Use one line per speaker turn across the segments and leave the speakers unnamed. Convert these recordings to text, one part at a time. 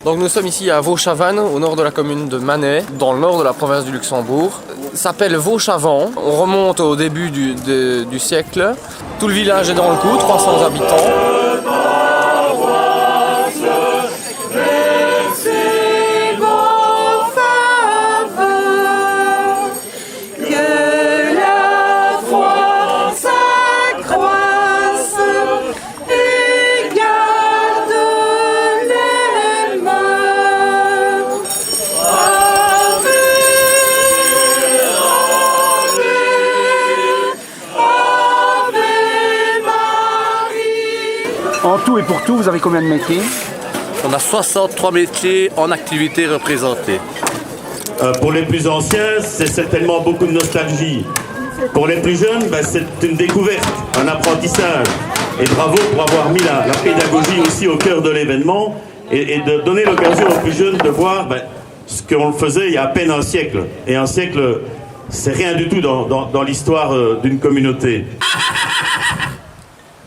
Donc nous sommes ici à Vaux-Chavannes, au nord de la commune de Manet, dans le nord de la province du Luxembourg. Ça s'appelle Vaux-Chavant. On remonte au début du siècle. Tout le village est dans le coup, 300 habitants.
En tout et pour tout, vous avez combien de métiers?
On a 63 métiers en activité représentés.
Pour les plus anciens, c'est certainement beaucoup de nostalgie. Pour les plus jeunes, c'est une découverte, un apprentissage. Et bravo pour avoir mis la pédagogie aussi au cœur de l'événement et de donner l'occasion aux plus jeunes de voir ce qu'on faisait il y a à peine un siècle. Et un siècle, c'est rien du tout dans l'histoire d'une communauté.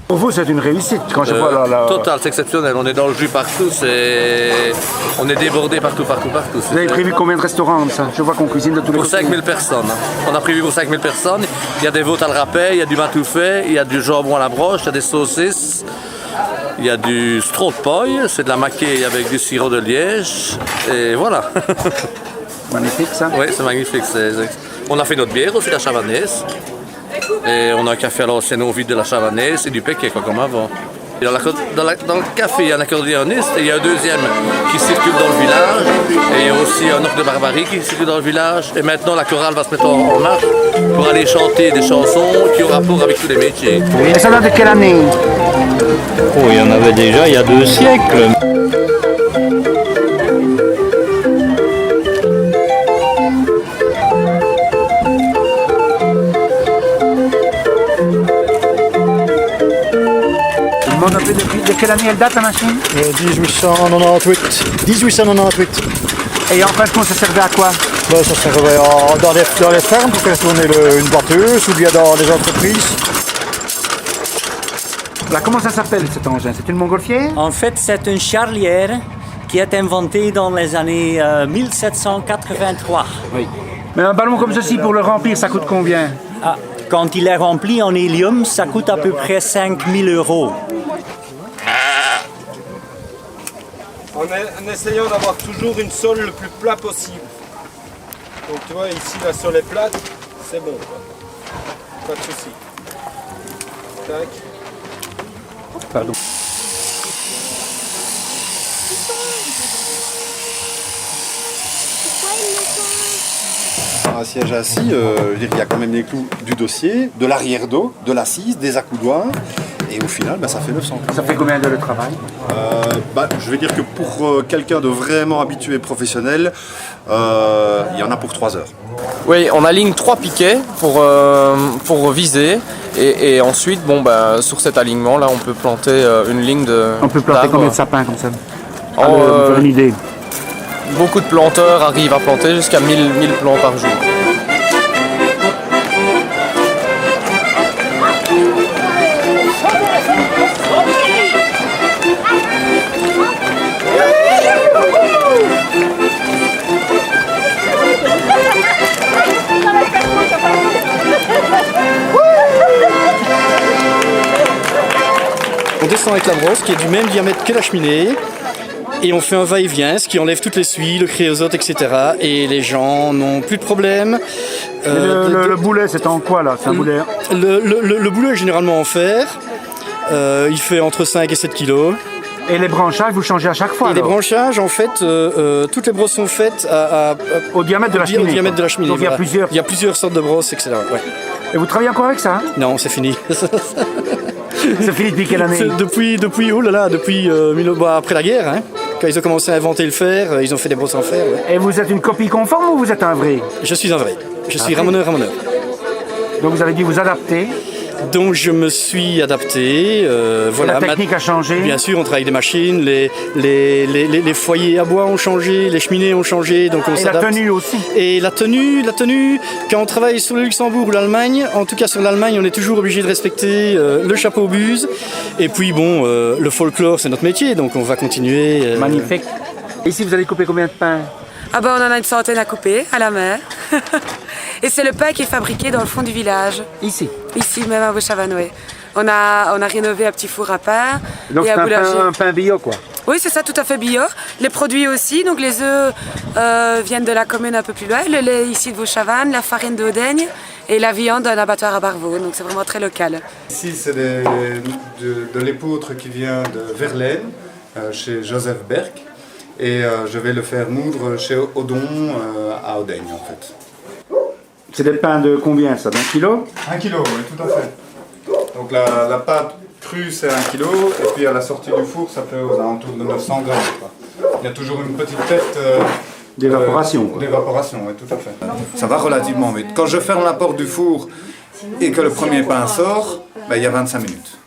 Pour vous, c'est une réussite quand je vois la...
Total, c'est exceptionnel. On est dans le jus partout, on est débordé partout.
Vous avez prévu combien de restaurants comme ça? Je vois qu'on cuisine de tous les
Pour 5000 personnes. On a prévu pour 5000 personnes. Il y a des votes à le râpé, il y a du matoufé, il y a du jambon à la broche, il y a des saucisses, il y a du stroopoi, c'est de la maquée avec du sirop de liège. Et voilà.
Magnifique ça?
Oui, c'est magnifique. On a fait notre bière aussi, la Chavanaise. Et on a un café à l'ancienne au vide de la Chavanaise et du Péquet, comme avant. Et dans le café, il y a un accordéoniste et il y a un deuxième qui circule dans le village. Et il y a aussi un orgue de barbarie qui circule dans le village. Et maintenant, la chorale va se mettre en marche pour aller chanter des chansons qui ont rapport avec tous les métiers.
Et ça date de quelle année?
Oh, il y en avait déjà il y a 2 siècles.
De quelle année elle date la machine?
1898. 1898.
Et en fin de compte, ça servait à quoi?
Ça servait dans les fermes pour faire tourner une batteuse ou bien dans les entreprises.
Là, comment ça s'appelle cet engin? C'est une montgolfière?
En fait, c'est une charlière qui est inventée dans les années 1783.
Oui. Mais un ballon comme ceci, pour le remplir, ça coûte combien?
Quand il est rempli en hélium, ça coûte à peu près 5000 €.
En essayant d'avoir toujours une sole le plus plat possible. Donc tu vois, ici la sole est plate, c'est bon quoi. Pas de souci. Tac.
Pardon.
Un siège assis, il y a quand même les clous du dossier, de l'arrière-dos, de l'assise, des accoudoirs. Et au final, ça fait 900.
Ça fait combien d'heures de travail?
Je vais dire que pour quelqu'un de vraiment habitué professionnel, il y en a pour 3 heures.
Oui, on aligne 3 piquets pour viser. Et ensuite, sur cet alignement, là, on peut planter une ligne de...
On peut planter combien de sapins comme ça?
Oh,
pour faire une idée.
Beaucoup de planteurs arrivent à planter jusqu'à 1000 plants par jour.
On descend avec la brosse qui est du même diamètre que la cheminée. Et on fait un va-et-vient, ce qui enlève toutes les suies, le créosote, etc. Et les gens n'ont plus de problème.
Le boulet, c'est en quoi là? C'est un boulet?
Le boulet est généralement en fer. Il fait entre 5 et 7 kilos.
Et les branchages, vous changez à chaque fois?
Et les branchages, en fait, toutes les brosses sont faites
au diamètre de la cheminée.
Au diamètre de la cheminée.
Donc
voilà.
il y a plusieurs
sortes de brosses, etc. Ouais.
Et vous travaillez encore avec ça?
Non, c'est fini.
C'est fini depuis quelle année?
Depuis après la guerre, hein. Quand ils ont commencé à inventer le fer, ils ont fait des brosses en fer. Ouais.
Et vous êtes une copie conforme ou vous êtes un vrai?
Je suis un vrai. Je suis ramoneur.
Donc vous avez dû vous adapter?
Donc je me suis adapté. Voilà.
La technique a changé?
Bien sûr, on travaille avec des machines, les foyers à bois ont changé, les cheminées ont changé, donc on s'adapte.
Et la tenue aussi?
Et la tenue, quand on travaille sur le Luxembourg ou l'Allemagne, en tout cas sur l'Allemagne, on est toujours obligé de respecter le chapeau buse. Et puis bon, le folklore c'est notre métier, donc on va continuer.
Magnifique. Et ici, vous allez couper combien de pain?
Ah ben, on en a une centaine à couper, à la main. Et c'est le pain qui est fabriqué dans le fond du village.
Ici?
Ici, même à Vauchavannes, oui. On a rénové un petit four à pain.
Donc
et
c'est
un
pain bio, quoi?
Oui, c'est ça, tout à fait bio. Les produits aussi, donc les œufs viennent de la commune un peu plus loin, le lait ici de Vauchavannes, la farine d'Audaigne et la viande d'un abattoir à Barvaux, donc c'est vraiment très local.
Ici, c'est de l'épeautre qui vient de Verlaine, chez Joseph Berck. Et je vais le faire moudre chez Odon à Audaigne, en fait.
C'est des pains de combien, ça? D'un kilo?
1 kilo, oui, tout à fait. Donc la pâte crue, c'est 1 kilo, et puis à la sortie du four, ça fait aux alentours de 900 grammes. Quoi. Il y a toujours une petite perte
d'évaporation.
D'évaporation, oui, tout à fait. Ça va relativement vite. Quand je ferme la porte du four et que le premier pain sort, ben, il y a 25 minutes.